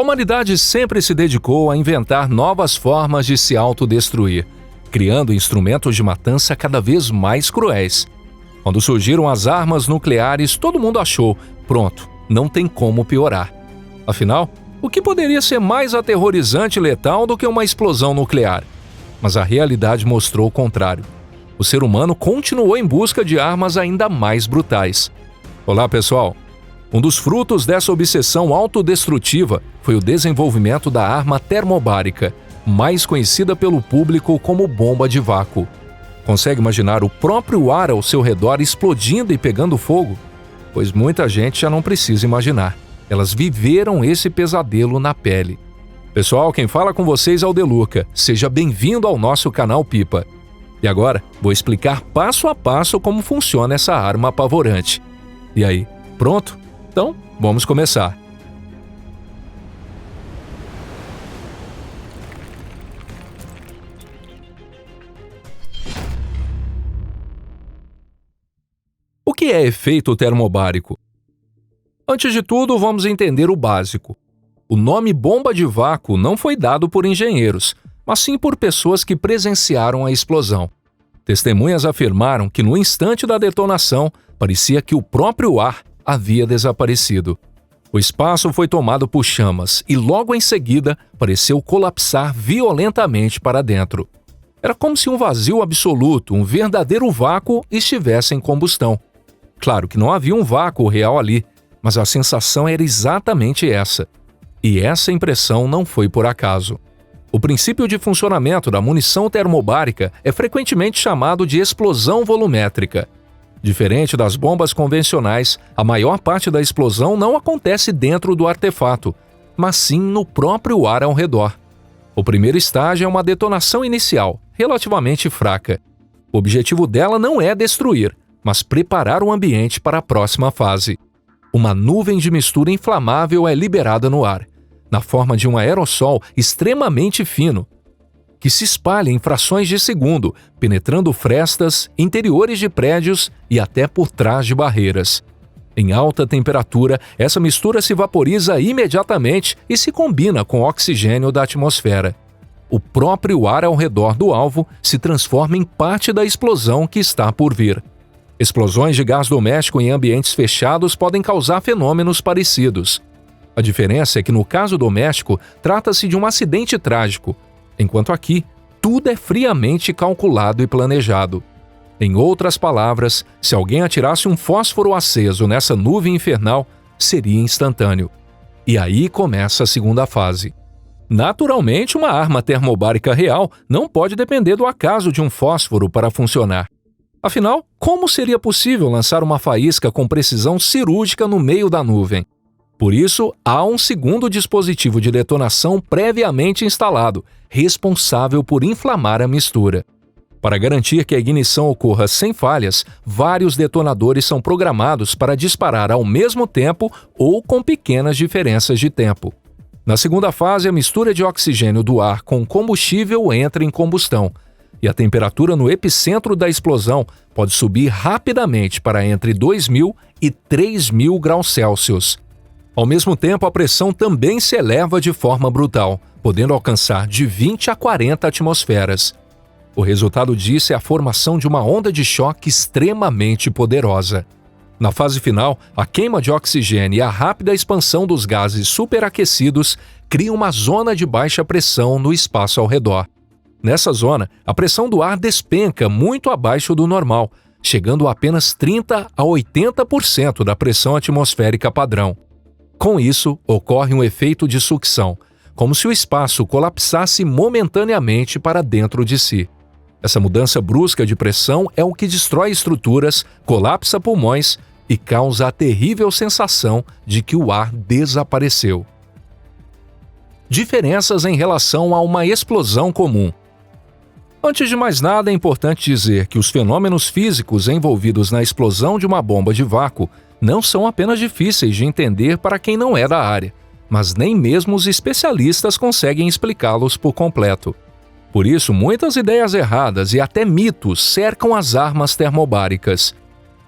A humanidade sempre se dedicou a inventar novas formas de se autodestruir, criando instrumentos de matança cada vez mais cruéis. Quando surgiram as armas nucleares, todo mundo achou, pronto, não tem como piorar. Afinal, o que poderia ser mais aterrorizante e letal do que uma explosão nuclear? Mas a realidade mostrou o contrário. O ser humano continuou em busca de armas ainda mais brutais. Olá, pessoal! Um dos frutos dessa obsessão autodestrutiva foi o desenvolvimento da arma termobárica, mais conhecida pelo público como bomba de vácuo. Consegue imaginar o próprio ar ao seu redor explodindo e pegando fogo? Pois muita gente já não precisa imaginar. Elas viveram esse pesadelo na pele. Pessoal, quem fala com vocês é o Deluca. Seja bem-vindo ao nosso canal Pipa. E agora, vou explicar passo a passo como funciona essa arma apavorante. E aí, pronto? Então, vamos começar. O que é efeito termobárico? Antes de tudo, vamos entender o básico. O nome bomba de vácuo não foi dado por engenheiros, mas sim por pessoas que presenciaram a explosão. Testemunhas afirmaram que no instante da detonação, parecia que o próprio ar havia desaparecido. O espaço foi tomado por chamas e logo em seguida pareceu colapsar violentamente para dentro. Era como se um vazio absoluto, um verdadeiro vácuo, estivesse em combustão. Claro que não havia um vácuo real ali, mas a sensação era exatamente essa. E essa impressão não foi por acaso. O princípio de funcionamento da munição termobárica é frequentemente chamado de explosão volumétrica. Diferente das bombas convencionais, a maior parte da explosão não acontece dentro do artefato, mas sim no próprio ar ao redor. O primeiro estágio é uma detonação inicial, relativamente fraca. O objetivo dela não é destruir, mas preparar o ambiente para a próxima fase. Uma nuvem de mistura inflamável é liberada no ar, na forma de um aerossol extremamente fino, que se espalha em frações de segundo, penetrando frestas, interiores de prédios e até por trás de barreiras. Em alta temperatura, essa mistura se vaporiza imediatamente e se combina com o oxigênio da atmosfera. O próprio ar ao redor do alvo se transforma em parte da explosão que está por vir. Explosões de gás doméstico em ambientes fechados podem causar fenômenos parecidos. A diferença é que no caso doméstico, trata-se de um acidente trágico, enquanto aqui, tudo é friamente calculado e planejado. Em outras palavras, se alguém atirasse um fósforo aceso nessa nuvem infernal, seria instantâneo. E aí começa a segunda fase. Naturalmente, uma arma termobárica real não pode depender do acaso de um fósforo para funcionar. Afinal, como seria possível lançar uma faísca com precisão cirúrgica no meio da nuvem? Por isso, há um segundo dispositivo de detonação previamente instalado, responsável por inflamar a mistura. Para garantir que a ignição ocorra sem falhas, vários detonadores são programados para disparar ao mesmo tempo ou com pequenas diferenças de tempo. Na segunda fase, a mistura de oxigênio do ar com combustível entra em combustão, e a temperatura no epicentro da explosão pode subir rapidamente para entre 2.000 e 3.000 graus Celsius. Ao mesmo tempo, a pressão também se eleva de forma brutal, podendo alcançar de 20 a 40 atmosferas. O resultado disso é a formação de uma onda de choque extremamente poderosa. Na fase final, a queima de oxigênio e a rápida expansão dos gases superaquecidos criam uma zona de baixa pressão no espaço ao redor. Nessa zona, a pressão do ar despenca muito abaixo do normal, chegando a apenas 30 a 80% da pressão atmosférica padrão. Com isso, ocorre um efeito de sucção, como se o espaço colapsasse momentaneamente para dentro de si. Essa mudança brusca de pressão é o que destrói estruturas, colapsa pulmões e causa a terrível sensação de que o ar desapareceu. Diferenças em relação a uma explosão comum. Antes de mais nada, é importante dizer que os fenômenos físicos envolvidos na explosão de uma bomba de vácuo não são apenas difíceis de entender para quem não é da área, mas nem mesmo os especialistas conseguem explicá-los por completo. Por isso, muitas ideias erradas e até mitos cercam as armas termobáricas.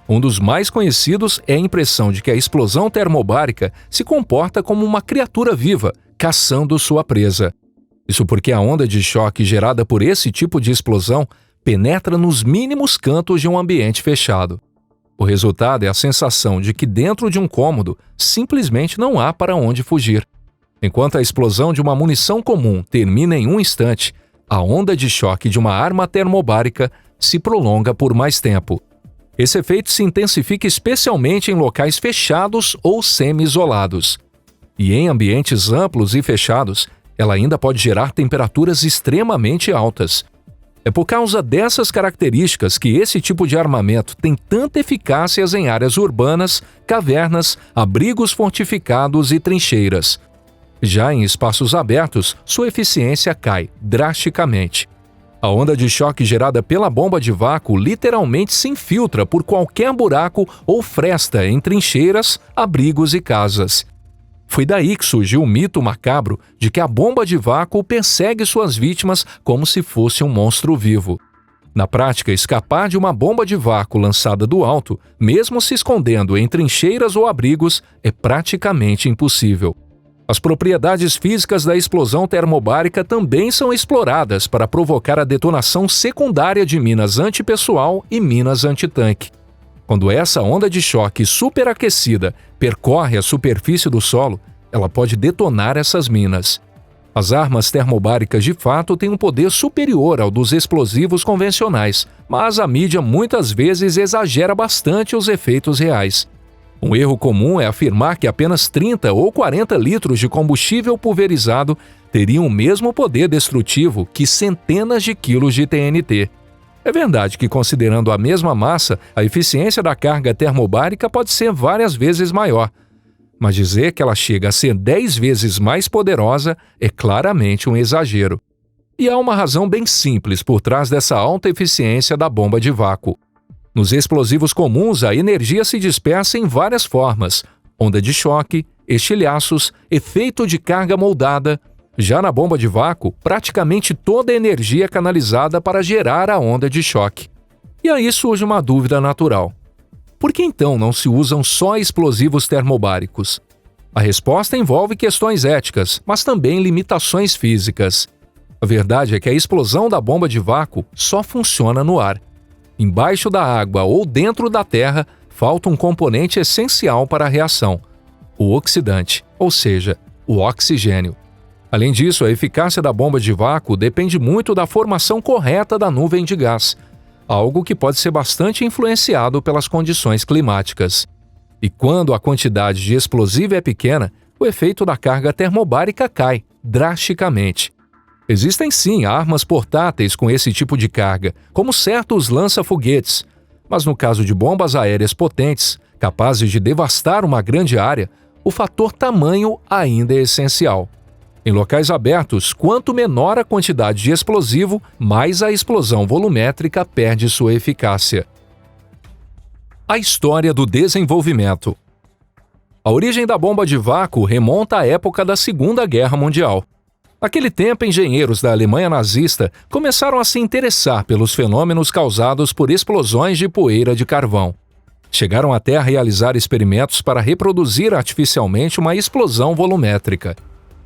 Um dos mais conhecidos é a impressão de que a explosão termobárica se comporta como uma criatura viva, caçando sua presa. Isso porque a onda de choque gerada por esse tipo de explosão penetra nos mínimos cantos de um ambiente fechado. O resultado é a sensação de que dentro de um cômodo simplesmente não há para onde fugir. Enquanto a explosão de uma munição comum termina em um instante, a onda de choque de uma arma termobárica se prolonga por mais tempo. Esse efeito se intensifica especialmente em locais fechados ou semi-isolados. E em ambientes amplos e fechados, ela ainda pode gerar temperaturas extremamente altas. É por causa dessas características que esse tipo de armamento tem tanta eficácia em áreas urbanas, cavernas, abrigos fortificados e trincheiras. Já em espaços abertos, sua eficiência cai drasticamente. A onda de choque gerada pela bomba de vácuo literalmente se infiltra por qualquer buraco ou fresta em trincheiras, abrigos e casas. Foi daí que surgiu o mito macabro de que a bomba de vácuo persegue suas vítimas como se fosse um monstro vivo. Na prática, escapar de uma bomba de vácuo lançada do alto, mesmo se escondendo em trincheiras ou abrigos, é praticamente impossível. As propriedades físicas da explosão termobárica também são exploradas para provocar a detonação secundária de minas antipessoal e minas antitanque. Quando essa onda de choque superaquecida percorre a superfície do solo, ela pode detonar essas minas. As armas termobáricas de fato têm um poder superior ao dos explosivos convencionais, mas a mídia muitas vezes exagera bastante os efeitos reais. Um erro comum é afirmar que apenas 30 ou 40 litros de combustível pulverizado teriam o mesmo poder destrutivo que centenas de quilos de TNT. É verdade que, considerando a mesma massa, a eficiência da carga termobárica pode ser várias vezes maior. Mas dizer que ela chega a ser 10 vezes mais poderosa é claramente um exagero. E há uma razão bem simples por trás dessa alta eficiência da bomba de vácuo. Nos explosivos comuns, a energia se dispersa em várias formas: onda de choque, estilhaços, efeito de carga moldada. Já na bomba de vácuo, praticamente toda a energia é canalizada para gerar a onda de choque. E aí surge uma dúvida natural. Por que então não se usam só explosivos termobáricos? A resposta envolve questões éticas, mas também limitações físicas. A verdade é que a explosão da bomba de vácuo só funciona no ar. Embaixo da água ou dentro da terra, falta um componente essencial para a reação: o oxidante, ou seja, o oxigênio. Além disso, a eficácia da bomba de vácuo depende muito da formação correta da nuvem de gás, algo que pode ser bastante influenciado pelas condições climáticas. E quando a quantidade de explosivo é pequena, o efeito da carga termobárica cai drasticamente. Existem sim armas portáteis com esse tipo de carga, como certos lança-foguetes, mas no caso de bombas aéreas potentes, capazes de devastar uma grande área, o fator tamanho ainda é essencial. Em locais abertos, quanto menor a quantidade de explosivo, mais a explosão volumétrica perde sua eficácia. A história do desenvolvimento. A origem da bomba de vácuo remonta à época da Segunda Guerra Mundial. Naquele tempo, engenheiros da Alemanha nazista começaram a se interessar pelos fenômenos causados por explosões de poeira de carvão. Chegaram até a realizar experimentos para reproduzir artificialmente uma explosão volumétrica.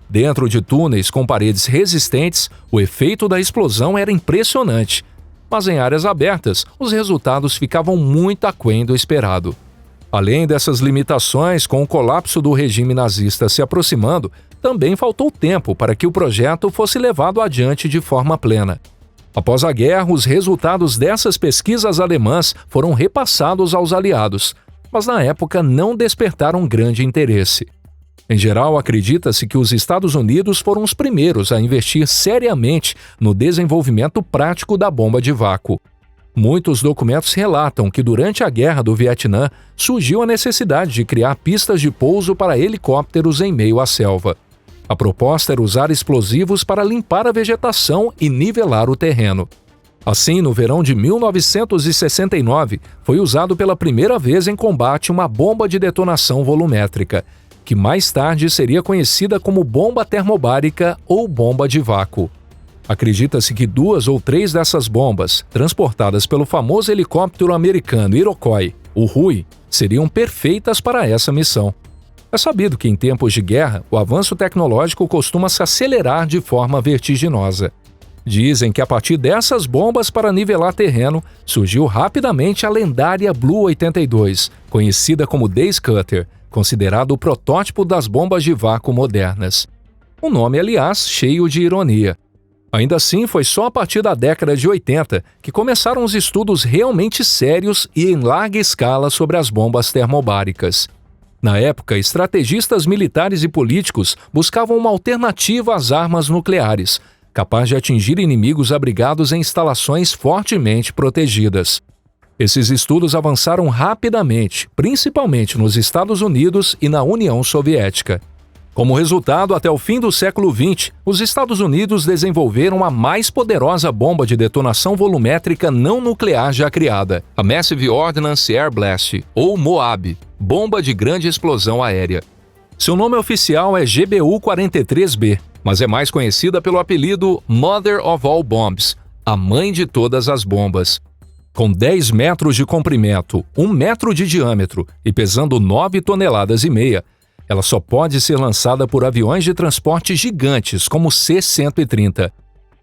Dentro de túneis com paredes resistentes, o efeito da explosão era impressionante, mas em áreas abertas, os resultados ficavam muito aquém do esperado. Além dessas limitações, com o colapso do regime nazista se aproximando, também faltou tempo para que o projeto fosse levado adiante de forma plena. Após a guerra, os resultados dessas pesquisas alemãs foram repassados aos aliados, mas na época não despertaram grande interesse. Em geral, acredita-se que os Estados Unidos foram os primeiros a investir seriamente no desenvolvimento prático da bomba de vácuo. Muitos documentos relatam que durante a Guerra do Vietnã surgiu a necessidade de criar pistas de pouso para helicópteros em meio à selva. A proposta era usar explosivos para limpar a vegetação e nivelar o terreno. Assim, no verão de 1969, foi usado pela primeira vez em combate uma bomba de detonação volumétrica, que mais tarde seria conhecida como bomba termobárica ou bomba de vácuo. Acredita-se que 2 ou 3 dessas bombas, transportadas pelo famoso helicóptero americano Iroquois, o Huey, seriam perfeitas para essa missão. É sabido que em tempos de guerra, o avanço tecnológico costuma se acelerar de forma vertiginosa. Dizem que a partir dessas bombas para nivelar terreno, surgiu rapidamente a lendária Blue 82, conhecida como Daisy Cutter, considerado o protótipo das bombas de vácuo modernas. Um nome, aliás, cheio de ironia. Ainda assim, foi só a partir da década de 80 que começaram os estudos realmente sérios e em larga escala sobre as bombas termobáricas. Na época, estrategistas militares e políticos buscavam uma alternativa às armas nucleares, capaz de atingir inimigos abrigados em instalações fortemente protegidas. Esses estudos avançaram rapidamente, principalmente nos Estados Unidos e na União Soviética. Como resultado, até o fim do século XX, os Estados Unidos desenvolveram a mais poderosa bomba de detonação volumétrica não nuclear já criada, a Massive Ordnance Air Blast, ou MOAB, bomba de grande explosão aérea. Seu nome oficial é GBU-43B, mas é mais conhecida pelo apelido Mother of All Bombs, a mãe de todas as bombas. Com 10 metros de comprimento, 1 metro de diâmetro e pesando 9,5 toneladas, ela só pode ser lançada por aviões de transporte gigantes como o C-130.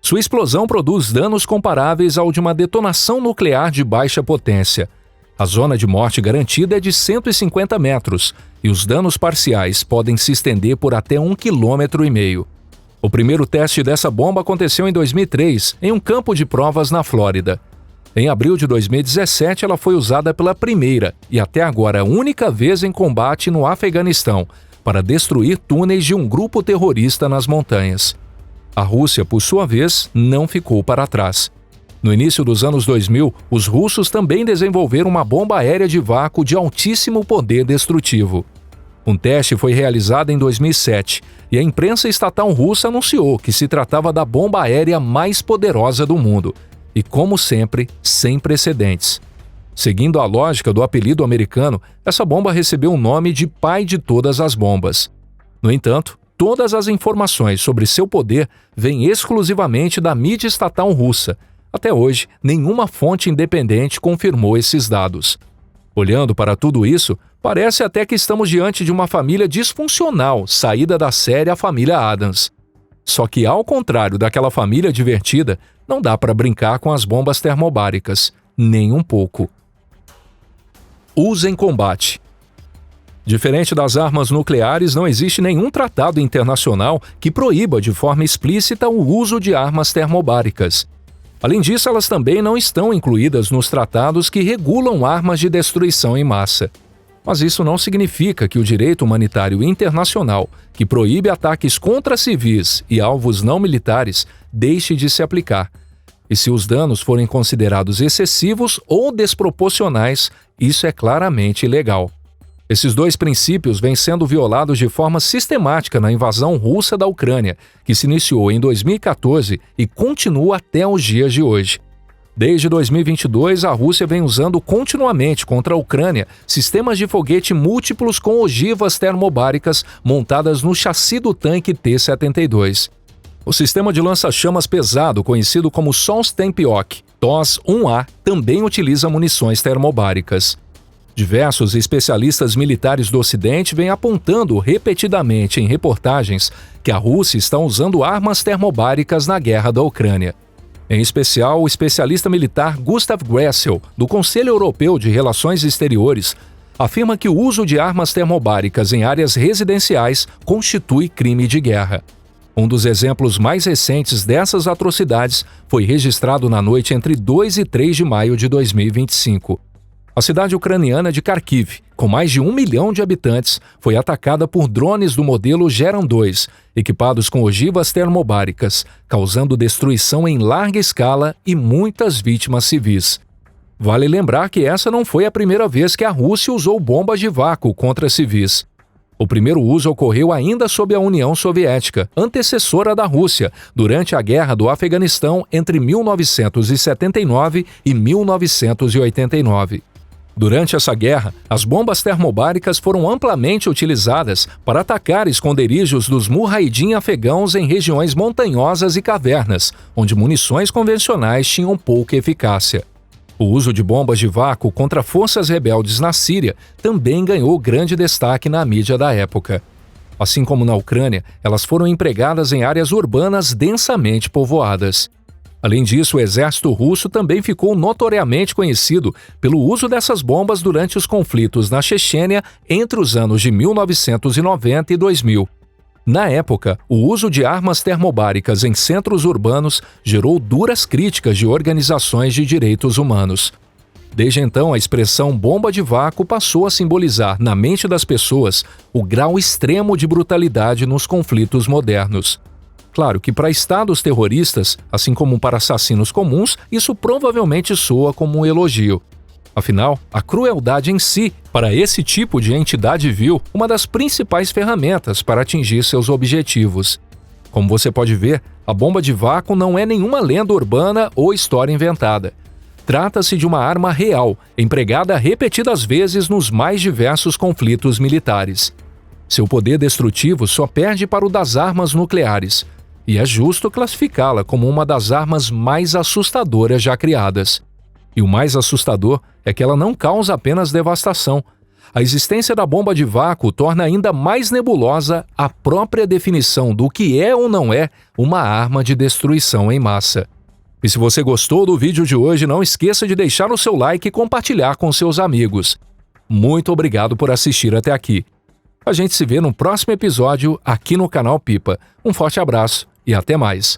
Sua explosão produz danos comparáveis ao de uma detonação nuclear de baixa potência. A zona de morte garantida é de 150 metros e os danos parciais podem se estender por até 1,5 km. O primeiro teste dessa bomba aconteceu em 2003, em um campo de provas na Flórida. Em abril de 2017, ela foi usada pela primeira e até agora única vez em combate no Afeganistão, para destruir túneis de um grupo terrorista nas montanhas. A Rússia, por sua vez, não ficou para trás. No início dos anos 2000, os russos também desenvolveram uma bomba aérea de vácuo de altíssimo poder destrutivo. Um teste foi realizado em 2007 e a imprensa estatal russa anunciou que se tratava da bomba aérea mais poderosa do mundo. E, como sempre, sem precedentes. Seguindo a lógica do apelido americano, essa bomba recebeu o nome de pai de todas as bombas. No entanto, todas as informações sobre seu poder vêm exclusivamente da mídia estatal russa. Até hoje, nenhuma fonte independente confirmou esses dados. Olhando para tudo isso, parece até que estamos diante de uma família disfuncional, saída da série A Família Addams. Só que, ao contrário daquela família divertida, não dá para brincar com as bombas termobáricas, nem um pouco. Uso em combate. Diferente das armas nucleares, não existe nenhum tratado internacional que proíba de forma explícita o uso de armas termobáricas. Além disso, elas também não estão incluídas nos tratados que regulam armas de destruição em massa. Mas isso não significa que o direito humanitário internacional, que proíbe ataques contra civis e alvos não militares, deixe de se aplicar. E se os danos forem considerados excessivos ou desproporcionais, isso é claramente ilegal. Esses dois princípios vêm sendo violados de forma sistemática na invasão russa da Ucrânia, que se iniciou em 2014 e continua até os dias de hoje. Desde 2022, a Rússia vem usando continuamente contra a Ucrânia sistemas de foguete múltiplos com ogivas termobáricas montadas no chassi do tanque T-72. O sistema de lança-chamas pesado, conhecido como Solstenpiok TOS-1A, também utiliza munições termobáricas. Diversos especialistas militares do Ocidente vêm apontando repetidamente em reportagens que a Rússia está usando armas termobáricas na guerra da Ucrânia. Em especial, o especialista militar Gustav Gressel, do Conselho Europeu de Relações Exteriores, afirma que o uso de armas termobáricas em áreas residenciais constitui crime de guerra. Um dos exemplos mais recentes dessas atrocidades foi registrado na noite entre 2 e 3 de maio de 2025. A cidade ucraniana de Kharkiv, com mais de 1 milhão de habitantes, foi atacada por drones do modelo Geran 2, equipados com ogivas termobáricas, causando destruição em larga escala e muitas vítimas civis. Vale lembrar que essa não foi a primeira vez que a Rússia usou bombas de vácuo contra civis. O primeiro uso ocorreu ainda sob a União Soviética, antecessora da Rússia, durante a Guerra do Afeganistão entre 1979 e 1989. Durante essa guerra, as bombas termobáricas foram amplamente utilizadas para atacar esconderijos dos mujahidin afegãos em regiões montanhosas e cavernas, onde munições convencionais tinham pouca eficácia. O uso de bombas de vácuo contra forças rebeldes na Síria também ganhou grande destaque na mídia da época. Assim como na Ucrânia, elas foram empregadas em áreas urbanas densamente povoadas. Além disso, o exército russo também ficou notoriamente conhecido pelo uso dessas bombas durante os conflitos na Chechênia entre os anos de 1990 e 2000. Na época, o uso de armas termobáricas em centros urbanos gerou duras críticas de organizações de direitos humanos. Desde então, a expressão bomba de vácuo passou a simbolizar, na mente das pessoas, o grau extremo de brutalidade nos conflitos modernos. Claro que para estados terroristas, assim como para assassinos comuns, isso provavelmente soa como um elogio. Afinal, a crueldade em si, para esse tipo de entidade vil, uma das principais ferramentas para atingir seus objetivos. Como você pode ver, a bomba de vácuo não é nenhuma lenda urbana ou história inventada. Trata-se de uma arma real, empregada repetidas vezes nos mais diversos conflitos militares. Seu poder destrutivo só perde para o das armas nucleares, e é justo classificá-la como uma das armas mais assustadoras já criadas. E o mais assustador é que ela não causa apenas devastação. A existência da bomba de vácuo torna ainda mais nebulosa a própria definição do que é ou não é uma arma de destruição em massa. E se você gostou do vídeo de hoje, não esqueça de deixar o seu like e compartilhar com seus amigos. Muito obrigado por assistir até aqui. A gente se vê no próximo episódio aqui no canal Pipa. Um forte abraço e até mais.